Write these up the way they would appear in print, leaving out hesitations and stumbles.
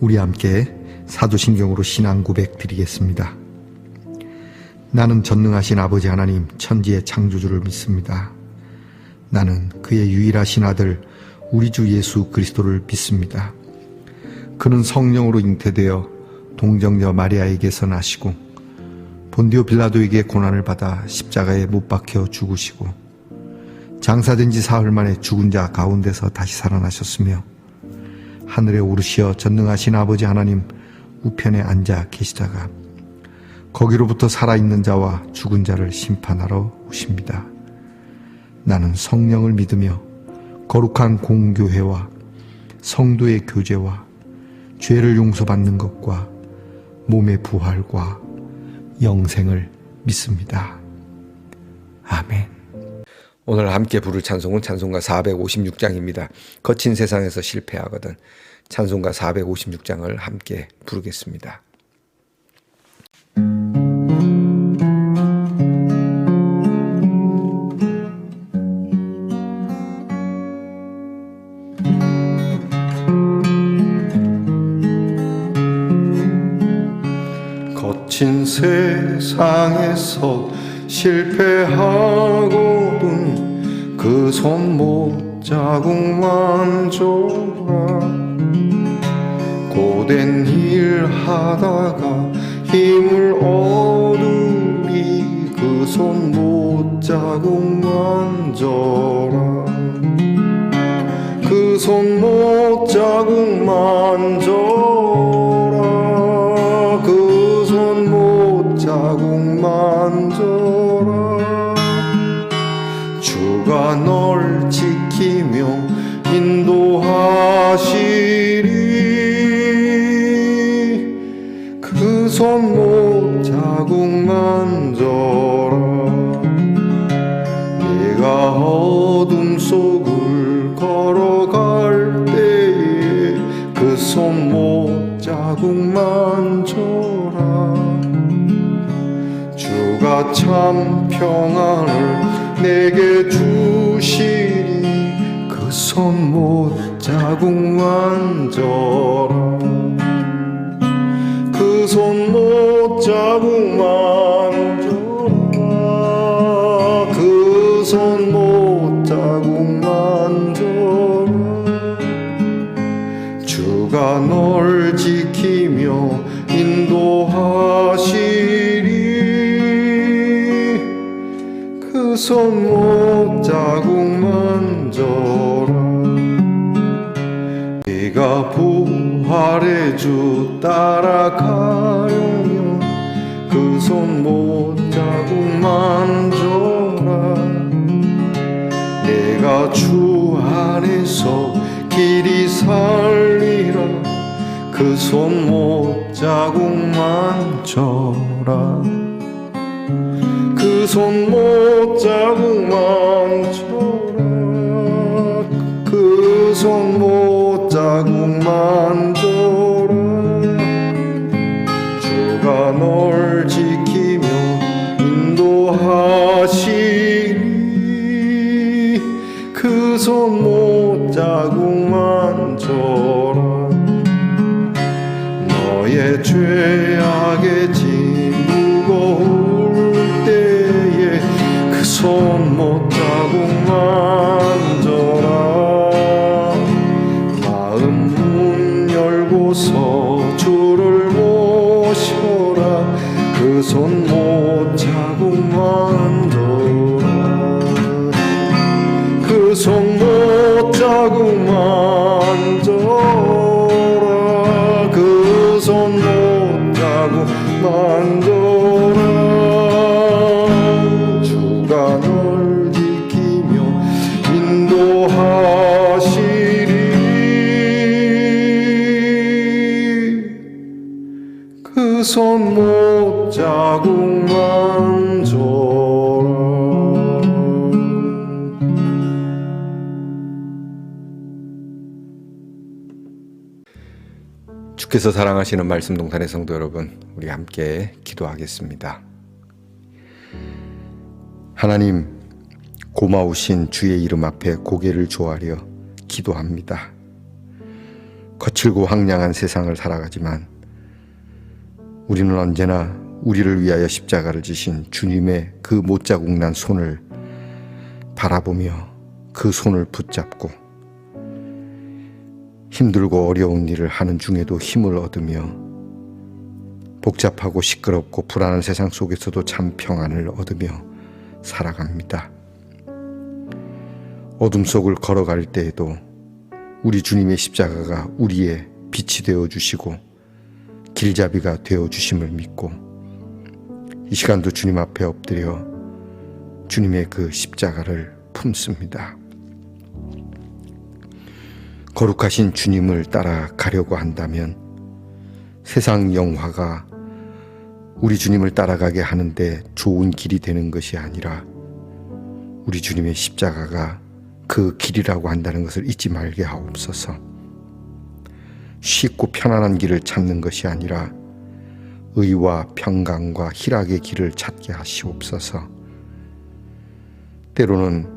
우리 함께 사도신경으로 신앙 고백 드리겠습니다. 나는 전능하신 아버지 하나님 천지의 창조주를 믿습니다. 나는 그의 유일하신 아들 우리 주 예수 그리스도를 믿습니다. 그는 성령으로 잉태되어 동정녀 마리아에게서 나시고 본디오 빌라도에게 고난을 받아 십자가에 못 박혀 죽으시고 장사된 지 사흘 만에 죽은 자 가운데서 다시 살아나셨으며 하늘에 오르시어 전능하신 아버지 하나님 우편에 앉아 계시다가 거기로부터 살아있는 자와 죽은 자를 심판하러 오십니다. 나는 성령을 믿으며 거룩한 공교회와 성도의 교제와 죄를 용서받는 것과 몸의 부활과 영생을 믿습니다. 아멘. 오늘 함께 부를 찬송은 찬송가 456장입니다. 거친 세상에서 실패하거든. 찬송가 456장을 함께 부르겠습니다. 거친 세상에서 실패하고도 그 손목 자국만 줘라. 고된 일 하다가 힘을 얻으리 그 손목 자국만 줘라. 그 손목 자국만 줘라. 그 손목 자국만 줘라. 주가 널 지키며 인도하시리 그 손목 자국만 줘라. 네가 어둠 속을 걸어갈 때에 그 손목 자국만 줘라. 주가 참 평안을 내게 주시리 그 손못 자국만 줘라. 그 손못 자국만 줘라. 그 손못 자국만 줘라. 주가 널 지키며 인도하시리 그 손목 자국만 줘라. 네가 부활의 주 따라가려면 그 손목 자국만 줘라. 내가 주 안에서 길이 살리라 그 손목 자국만 줘라. 그 손목 자국만 줘라. 그 손목 자국만 줘라. 주가 널 지키며 인도하시리 그 손목 자국만 줘라. 너의 죄악의 짐 무거울 때에 그 손목 자국만 줘라. 마음 문 열고서 주를 모셔라. 그 손목 자국만 줘라. 그 손목 자국만 줘라. 그 손목 자국만 줘라. 주가 널 지키며 인도하시리 그 손목 자국만 줘라. 주께서 사랑하시는 말씀동산의 성도 여러분, 우리 함께 기도하겠습니다. 하나님, 고마우신 주의 이름 앞에 고개를 조아려 기도합니다. 거칠고 황량한 세상을 살아가지만 우리는 언제나 우리를 위하여 십자가를 지신 주님의 그 못자국 난 손을 바라보며 그 손을 붙잡고 힘들고 어려운 일을 하는 중에도 힘을 얻으며 복잡하고 시끄럽고 불안한 세상 속에서도 참 평안을 얻으며 살아갑니다. 어둠 속을 걸어갈 때에도 우리 주님의 십자가가 우리의 빛이 되어주시고 길잡이가 되어주심을 믿고 이 시간도 주님 앞에 엎드려 주님의 그 십자가를 품습니다. 거룩하신 주님을 따라가려고 한다면 세상 영화가 우리 주님을 따라가게 하는데 좋은 길이 되는 것이 아니라 우리 주님의 십자가가 그 길이라고 한다는 것을 잊지 말게 하옵소서. 쉽고 편안한 길을 찾는 것이 아니라 의와 평강과 희락의 길을 찾게 하시옵소서. 때로는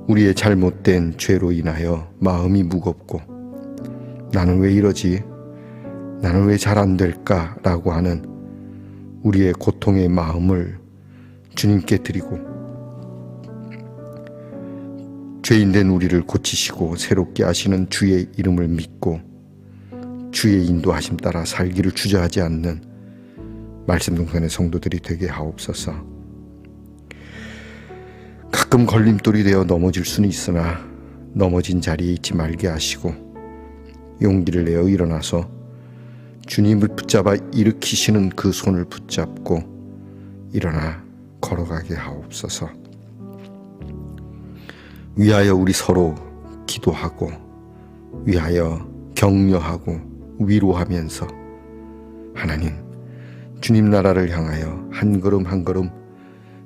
우리의 잘못된 죄로 인하여 마음이 무겁고 나는 왜 이러지? 나는 왜 잘 안 될까? 라고 하는 우리의 고통의 마음을 주님께 드리고 죄인된 우리를 고치시고 새롭게 하시는 주의 이름을 믿고 주의 인도하심 따라 살기를 주저하지 않는 말씀동산의 성도들이 되게 하옵소서. 가끔 걸림돌이 되어 넘어질 수는 있으나 넘어진 자리에 있지 말게 하시고 용기를 내어 일어나서 주님을 붙잡아 일으키시는 그 손을 붙잡고 일어나 걸어가게 하옵소서. 위하여 우리 서로 기도하고 위하여 격려하고 위로하면서 하나님 주님 나라를 향하여 한 걸음 한 걸음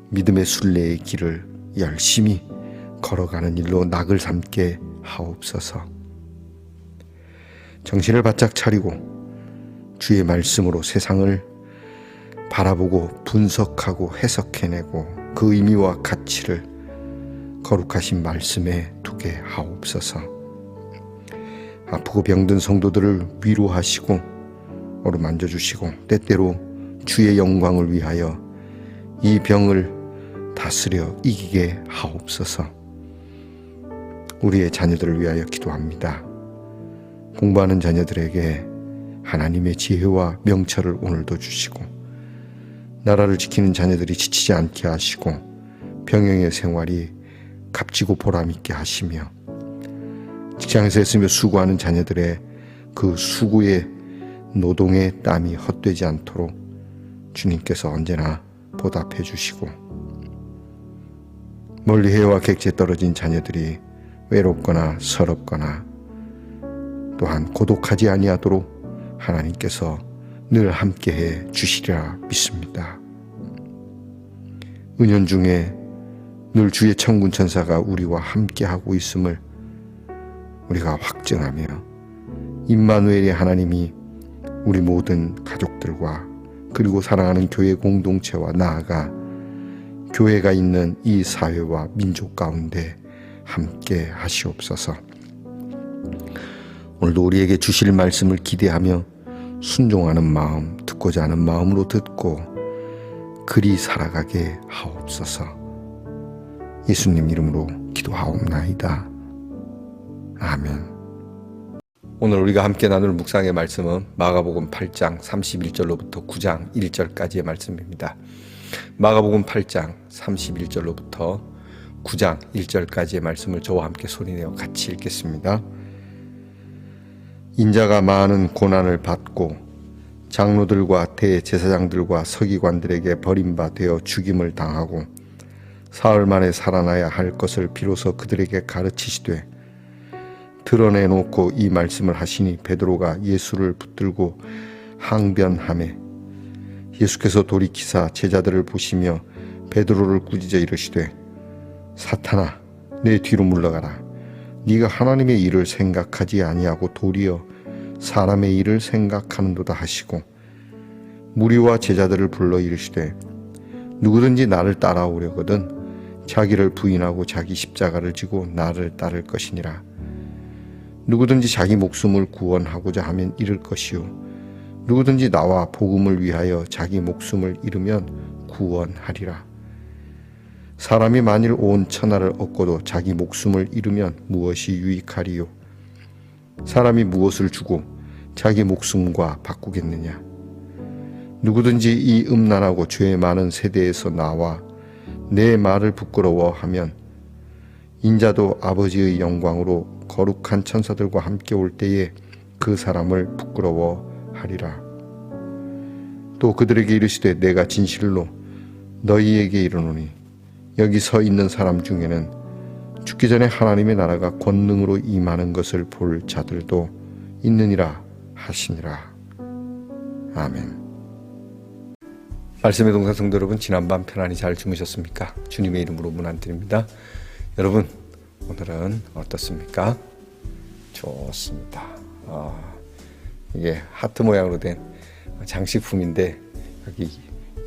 믿음의 순례의 길을 열심히 걸어가는 일로 낙을 삼게 하옵소서. 정신을 바짝 차리고 주의 말씀으로 세상을 바라보고 분석하고 해석해내고 그 의미와 가치를 거룩하신 말씀에 두게 하옵소서. 아프고 병든 성도들을 위로하시고 어루만져 주시고 때때로 주의 영광을 위하여 이 병을 다스려 이기게 하옵소서. 우리의 자녀들을 위하여 기도합니다. 공부하는 자녀들에게 하나님의 지혜와 명철을 오늘도 주시고 나라를 지키는 자녀들이 지치지 않게 하시고 병영의 생활이 값지고 보람있게 하시며 직장에서 애쓰며 수고하는 자녀들의 그 수고의 노동의 땀이 헛되지 않도록 주님께서 언제나 보답해 주시고 멀리 해와 객지에 떨어진 자녀들이 외롭거나 서럽거나 또한 고독하지 아니하도록 하나님께서 늘 함께해 주시리라 믿습니다. 은연중에 늘 주의 천군 천사가 우리와 함께하고 있음을 우리가 확증하며 임마누엘의 하나님이 우리 모든 가족들과 그리고 사랑하는 교회 공동체와 나아가 교회가 있는 이 사회와 민족 가운데 함께 하시옵소서. 오늘도 우리에게 주실 말씀을 기대하며 순종하는 마음, 듣고자 하는 마음으로 듣고 그리 살아가게 하옵소서. 예수님 이름으로 기도하옵나이다. 아멘. 오늘 우리가 함께 나눌 묵상의 말씀은 마가복음 8장 31절로부터 9장 1절까지의 말씀입니다. 마가복음 8장 31절로부터 9장 1절까지의 말씀을 저와 함께 소리내어 같이 읽겠습니다. 인자가 많은 고난을 받고 장로들과 대제사장들과 서기관들에게 버림바 되어 죽임을 당하고 사흘 만에 살아나야 할 것을 비로소 그들에게 가르치시되 드러내놓고 이 말씀을 하시니 베드로가 예수를 붙들고 항변하매 예수께서 돌이키사 제자들을 보시며 베드로를 꾸짖어 이르시되 사탄아 내 뒤로 물러가라. 네가 하나님의 일을 생각하지 아니하고 도리어 사람의 일을 생각하는도다 하시고 무리와 제자들을 불러 이르시되 누구든지 나를 따라오려거든 자기를 부인하고 자기 십자가를 지고 나를 따를 것이니라. 누구든지 자기 목숨을 구원하고자 하면 잃을 것이요 누구든지 나와 복음을 위하여 자기 목숨을 잃으면 구원하리라. 사람이 만일 온 천하를 얻고도 자기 목숨을 잃으면 무엇이 유익하리요? 사람이 무엇을 주고 자기 목숨과 바꾸겠느냐? 누구든지 이 음란하고 죄 많은 세대에서 나와 내 말을 부끄러워하면 인자도 아버지의 영광으로 거룩한 천사들과 함께 올 때에 그 사람을 부끄러워하리라. 또 그들에게 이르시되 내가 진실로 너희에게 이르노니 여기 서 있는 사람 중에는 죽기 전에 하나님의 나라가 권능으로 임하는 것을 볼 자들도 있느니라 하시니라. 아멘. 말씀의 동사 성도 여러분, 지난밤 편안히 잘 주무셨습니까? 주님의 이름으로 문안드립니다. 여러분, 오늘은 어떻습니까? 좋습니다. 이게 하트 모양으로 된 장식품인데 여기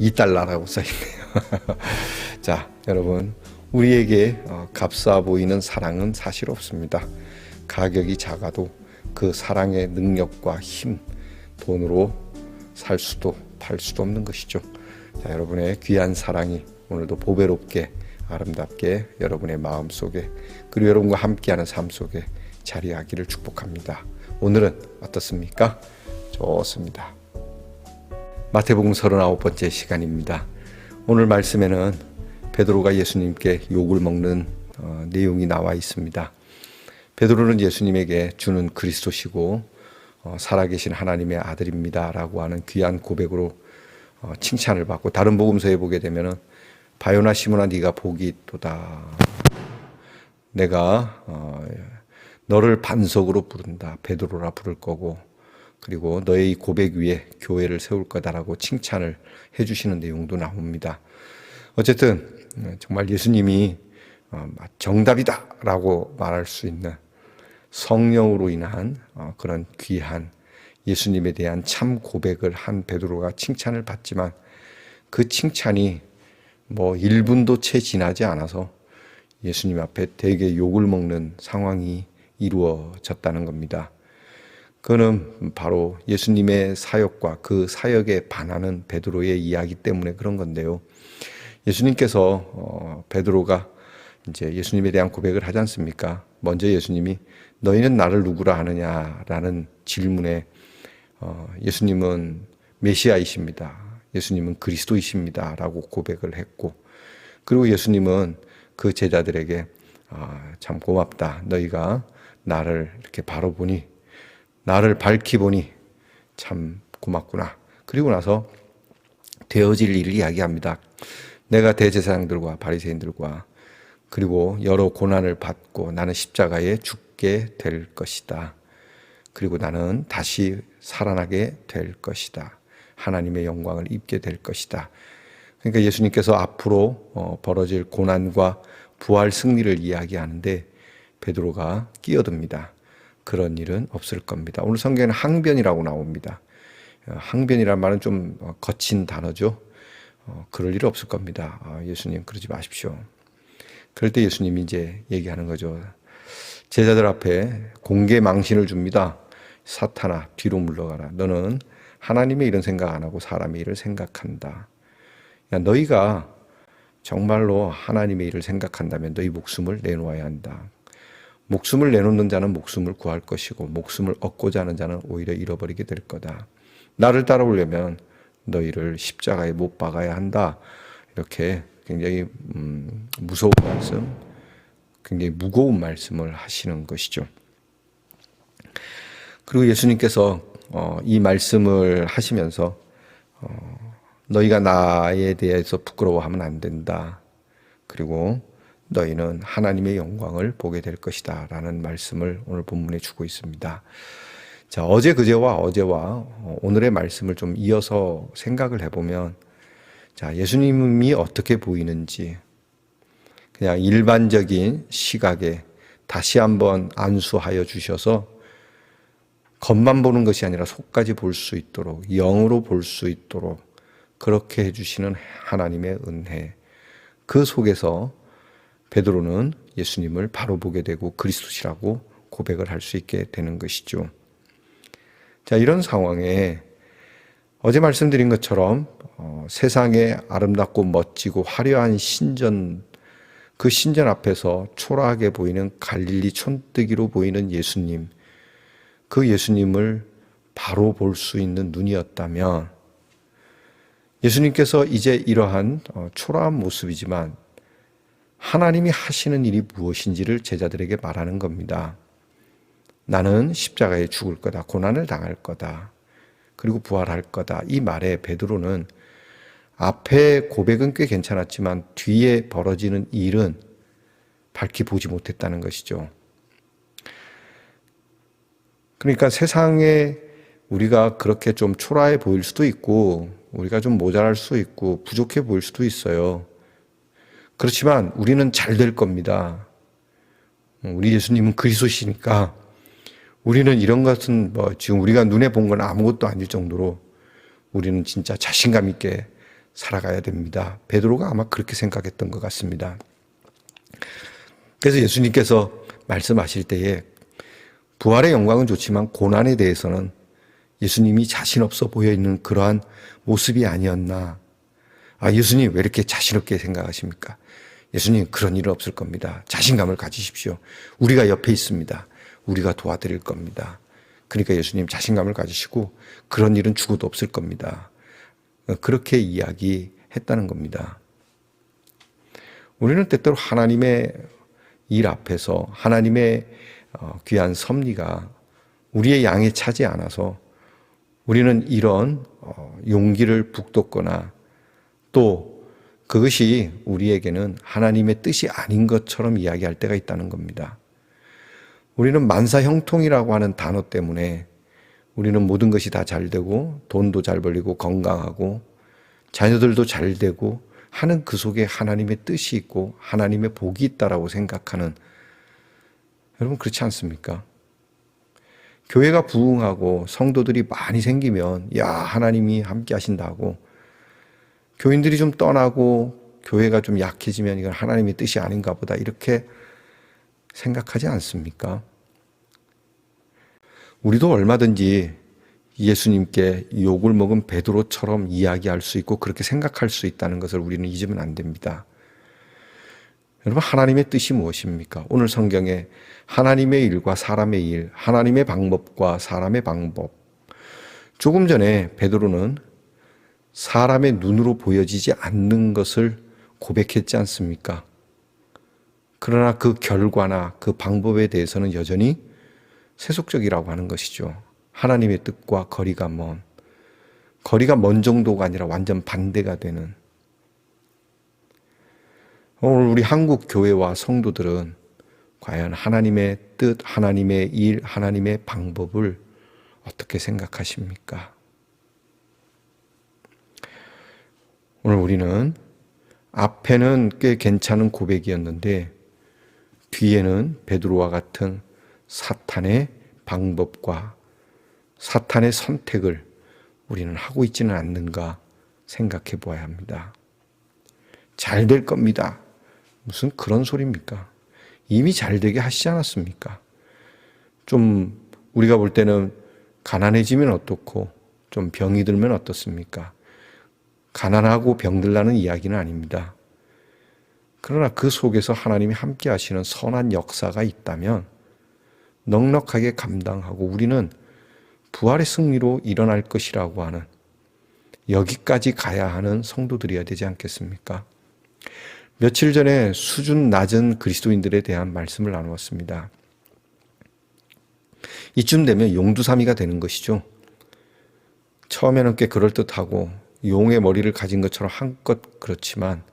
2달러라고 써있네요. 자, 여러분, 우리에게 값싸 보이는 사랑은 사실 없습니다. 가격이 작아도 그 사랑의 능력과 힘, 돈으로 살 수도 팔 수도 없는 것이죠. 자, 여러분의 귀한 사랑이 오늘도 보배롭게 아름답게 여러분의 마음속에 그리고 여러분과 함께하는 삶 속에 자리하기를 축복합니다. 오늘은 어떻습니까? 좋습니다. 마태복음 39번째 시간입니다. 오늘 말씀에는 베드로가 예수님께 욕을 먹는 내용이 나와 있습니다. 베드로는 예수님에게 주는 그리스도시고 살아계신 하나님의 아들입니다 라고 하는 귀한 고백으로 칭찬을 받고, 다른 복음서에 보게 되면은 바요나 시몬아 네가 복이 있도다. 내가 너를 반석으로 부른다. 베드로라 부를 거고, 그리고 너의 이 고백 위에 교회를 세울 거다라고 칭찬을 해주시는 내용도 나옵니다. 어쨌든 정말 예수님이 정답이다라고 말할 수 있는 성령으로 인한 그런 귀한 예수님에 대한 참 고백을 한 베드로가 칭찬을 받지만, 그 칭찬이 뭐 1분도 채 지나지 않아서 예수님 앞에 되게 욕을 먹는 상황이 이루어졌다는 겁니다. 그거는 바로 예수님의 사역과 그 사역에 반하는 베드로의 이야기 때문에 그런 건데요. 예수님께서 베드로가 이제 예수님에 대한 고백을 하지 않습니까? 먼저 예수님이 너희는 나를 누구라 하느냐라는 질문에 예수님은 메시아이십니다. 예수님은 그리스도이십니다. 라고 고백을 했고, 그리고 예수님은 그 제자들에게 참 고맙다. 너희가 나를 이렇게 바로 보니, 나를 밝히 보니 참 고맙구나. 그리고 나서 되어질 일을 이야기합니다. 내가 대제사장들과 바리새인들과 그리고 여러 고난을 받고 나는 십자가에 죽게 될 것이다. 그리고 나는 다시 살아나게 될 것이다. 하나님의 영광을 입게 될 것이다. 그러니까 예수님께서 앞으로 벌어질 고난과 부활 승리를 이야기하는데 베드로가 끼어듭니다. 그런 일은 없을 겁니다. 오늘 성경에는 항변이라고 나옵니다. 항변이란 말은 좀 거친 단어죠. 그럴 일 없을 겁니다. 예수님 그러지 마십시오. 그럴 때 예수님이 이제 얘기하는 거죠. 제자들 앞에 공개 망신을 줍니다. 사탄아 뒤로 물러가라. 너는 하나님의 일은 생각 안 하고 사람의 일을 생각한다. 야, 너희가 정말로 하나님의 일을 생각한다면 너희 목숨을 내놓아야 한다. 목숨을 내놓는 자는 목숨을 구할 것이고 목숨을 얻고자 하는 자는 오히려 잃어버리게 될 거다. 나를 따라오려면 너희를 십자가에 못 박아야 한다. 이렇게 굉장히 무서운 말씀, 굉장히 무거운 말씀을 하시는 것이죠. 그리고 예수님께서 이 말씀을 하시면서 너희가 나에 대해서 부끄러워하면 안 된다. 그리고 너희는 하나님의 영광을 보게 될 것이다 라는 말씀을 오늘 본문에 주고 있습니다. 자, 어제 그제와 어제와 오늘의 말씀을 좀 이어서 생각을 해보면, 자, 예수님이 어떻게 보이는지 그냥 일반적인 시각에 다시 한번 안수하여 주셔서 겉만 보는 것이 아니라 속까지 볼 수 있도록, 영으로 볼 수 있도록 그렇게 해주시는 하나님의 은혜, 그 속에서 베드로는 예수님을 바로 보게 되고 그리스도시라고 고백을 할 수 있게 되는 것이죠. 자, 이런 상황에 어제 말씀드린 것처럼 세상에 아름답고 멋지고 화려한 신전, 그 신전 앞에서 초라하게 보이는 갈릴리 촌뜨기로 보이는 예수님, 그 예수님을 바로 볼 수 있는 눈이었다면 예수님께서 이제 이러한 초라한 모습이지만 하나님이 하시는 일이 무엇인지를 제자들에게 말하는 겁니다. 나는 십자가에 죽을 거다. 고난을 당할 거다. 그리고 부활할 거다. 이 말에 베드로는 앞에 고백은 꽤 괜찮았지만 뒤에 벌어지는 일은 밝히 보지 못했다는 것이죠. 그러니까 세상에 우리가 그렇게 좀 초라해 보일 수도 있고 우리가 좀 모자랄 수도 있고 부족해 보일 수도 있어요. 그렇지만 우리는 잘 될 겁니다. 우리 예수님은 그리스도시니까 우리는 이런 것은 지금 우리가 눈에 본 건 아무것도 아닐 정도로 우리는 진짜 자신감 있게 살아가야 됩니다. 베드로가 아마 그렇게 생각했던 것 같습니다. 그래서 예수님께서 말씀하실 때에 부활의 영광은 좋지만 고난에 대해서는 예수님이 자신 없어 보여 있는 그러한 모습이 아니었나. 예수님 왜 이렇게 자신 없게 생각하십니까? 예수님 그런 일은 없을 겁니다. 자신감을 가지십시오. 우리가 옆에 있습니다. 우리가 도와드릴 겁니다. 그러니까 예수님 자신감을 가지시고 그런 일은 죽어도 없을 겁니다. 그렇게 이야기했다는 겁니다. 우리는 때때로 하나님의 일 앞에서 하나님의 귀한 섭리가 우리의 양에 차지 않아서 우리는 이런 용기를 북돋거나 또 그것이 우리에게는 하나님의 뜻이 아닌 것처럼 이야기할 때가 있다는 겁니다. 우리는 만사형통이라고 하는 단어 때문에 우리는 모든 것이 다 잘 되고 돈도 잘 벌리고 건강하고 자녀들도 잘 되고 하는 그 속에 하나님의 뜻이 있고 하나님의 복이 있다라고 생각하는, 여러분 그렇지 않습니까? 교회가 부흥하고 성도들이 많이 생기면 하나님이 함께 하신다고, 교인들이 좀 떠나고 교회가 좀 약해지면 이건 하나님의 뜻이 아닌가 보다 이렇게 생각하지 않습니까? 우리도 얼마든지 예수님께 욕을 먹은 베드로처럼 이야기할 수 있고 그렇게 생각할 수 있다는 것을 우리는 잊으면 안 됩니다. 여러분 하나님의 뜻이 무엇입니까? 오늘 성경에 하나님의 일과 사람의 일, 하나님의 방법과 사람의 방법. 조금 전에 베드로는 사람의 눈으로 보여지지 않는 것을 고백했지 않습니까? 그러나 그 결과나 그 방법에 대해서는 여전히 세속적이라고 하는 것이죠. 하나님의 뜻과 거리가 먼 정도가 아니라 완전 반대가 되는. 오늘 우리 한국 교회와 성도들은 과연 하나님의 뜻, 하나님의 일, 하나님의 방법을 어떻게 생각하십니까? 오늘 우리는 앞에는 꽤 괜찮은 고백이었는데 뒤에는 베드로와 같은 사탄의 방법과 사탄의 선택을 우리는 하고 있지는 않는가 생각해 보아야 합니다. 잘 될 겁니다. 무슨 그런 소리입니까? 이미 잘 되게 하시지 않았습니까? 좀 우리가 볼 때는 가난해지면 어떻고 좀 병이 들면 어떻습니까? 가난하고 병들라는 이야기는 아닙니다. 그러나 그 속에서 하나님이 함께 하시는 선한 역사가 있다면 넉넉하게 감당하고 우리는 부활의 승리로 일어날 것이라고 하는, 여기까지 가야 하는 성도들이어야 되지 않겠습니까? 며칠 전에 수준 낮은 그리스도인들에 대한 말씀을 나누었습니다. 이쯤 되면 용두사미가 되는 것이죠. 처음에는 꽤 그럴듯하고 용의 머리를 가진 것처럼 한껏 그렇지만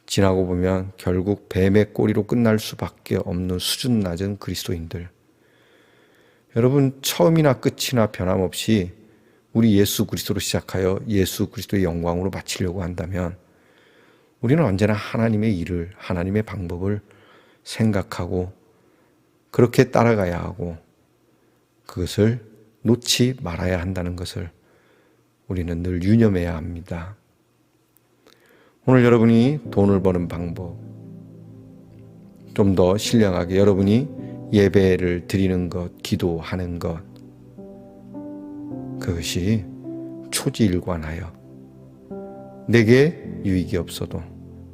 지나고 보면 결국 뱀의 꼬리로 끝날 수밖에 없는 수준 낮은 그리스도인들. 여러분 처음이나 끝이나 변함없이 우리 예수 그리스도로 시작하여 예수 그리스도의 영광으로 마치려고 한다면 우리는 언제나 하나님의 일을, 하나님의 방법을 생각하고 그렇게 따라가야 하고 그것을 놓지 말아야 한다는 것을 우리는 늘 유념해야 합니다. 오늘 여러분이 돈을 버는 방법, 좀 더 신령하게 여러분이 예배를 드리는 것, 기도하는 것, 그것이 초지일관하여 내게 유익이 없어도,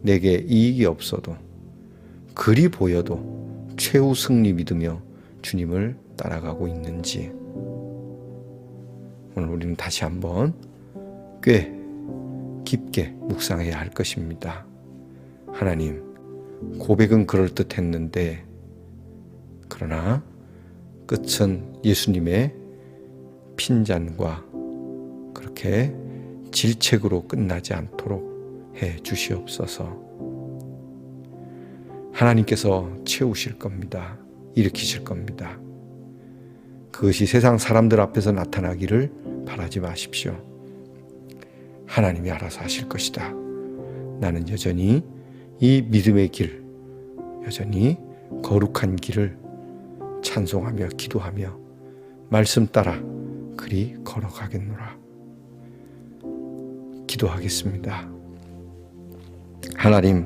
내게 이익이 없어도, 그리 보여도 최후 승리 믿으며 주님을 따라가고 있는지, 오늘 우리는 다시 한번 꽤 깊게 묵상해야 할 것입니다. 하나님, 고백은 그럴듯했는데 그러나 끝은 예수님의 핀잔과 그렇게 질책으로 끝나지 않도록 해 주시옵소서. 하나님께서 채우실 겁니다. 일으키실 겁니다. 그것이 세상 사람들 앞에서 나타나기를 바라지 마십시오. 하나님이 알아서 하실 것이다. 나는 여전히 이 믿음의 길, 여전히 거룩한 길을 찬송하며 기도하며 말씀 따라 그리 걸어가겠노라. 기도하겠습니다. 하나님,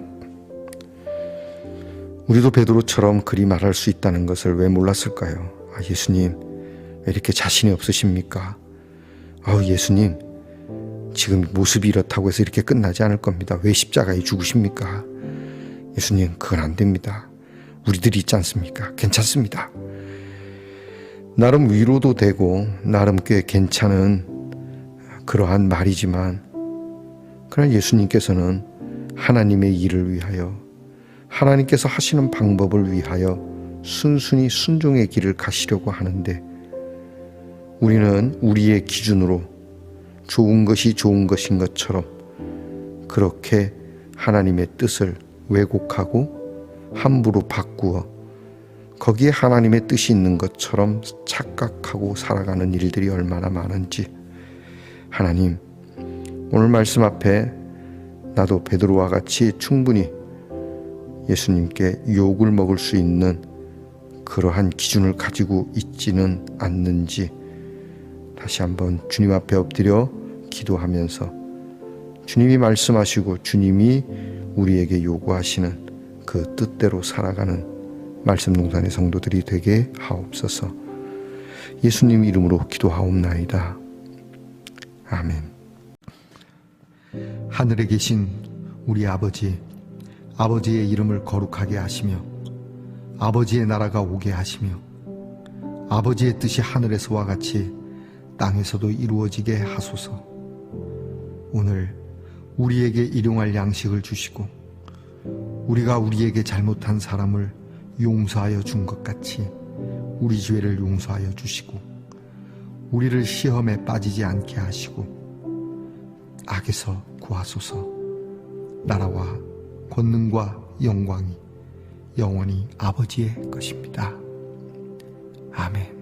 우리도 베드로처럼 그리 말할 수 있다는 것을 왜 몰랐을까요? 예수님, 왜 이렇게 자신이 없으십니까? 예수님, 지금 모습이 이렇다고 해서 이렇게 끝나지 않을 겁니다. 왜 십자가에 죽으십니까? 예수님, 그건 안 됩니다. 우리들이 있지 않습니까? 괜찮습니다. 나름 위로도 되고 나름 꽤 괜찮은 그러한 말이지만, 그러나 예수님께서는 하나님의 일을 위하여, 하나님께서 하시는 방법을 위하여 순순히 순종의 길을 가시려고 하는데, 우리는 우리의 기준으로 좋은 것이 좋은 것인 것처럼 그렇게 하나님의 뜻을 왜곡하고 함부로 바꾸어 거기에 하나님의 뜻이 있는 것처럼 착각하고 살아가는 일들이 얼마나 많은지, 하나님, 오늘 말씀 앞에 나도 베드로와 같이 충분히 예수님께 욕을 먹을 수 있는 그러한 기준을 가지고 있지는 않는지 다시 한번 주님 앞에 엎드려 기도하면서 주님이 말씀하시고 주님이 우리에게 요구하시는 그 뜻대로 살아가는 말씀동산의 성도들이 되게 하옵소서. 예수님 이름으로 기도하옵나이다. 아멘. 하늘에 계신 우리 아버지, 아버지의 이름을 거룩하게 하시며 아버지의 나라가 오게 하시며 아버지의 뜻이 하늘에서와 같이 땅에서도 이루어지게 하소서. 오늘 우리에게 일용할 양식을 주시고 우리가 우리에게 잘못한 사람을 용서하여 준 것 같이 우리 죄를 용서하여 주시고 우리를 시험에 빠지지 않게 하시고 악에서 구하소서. 나라와 권능과 영광이 영원히 아버지의 것입니다. 아멘.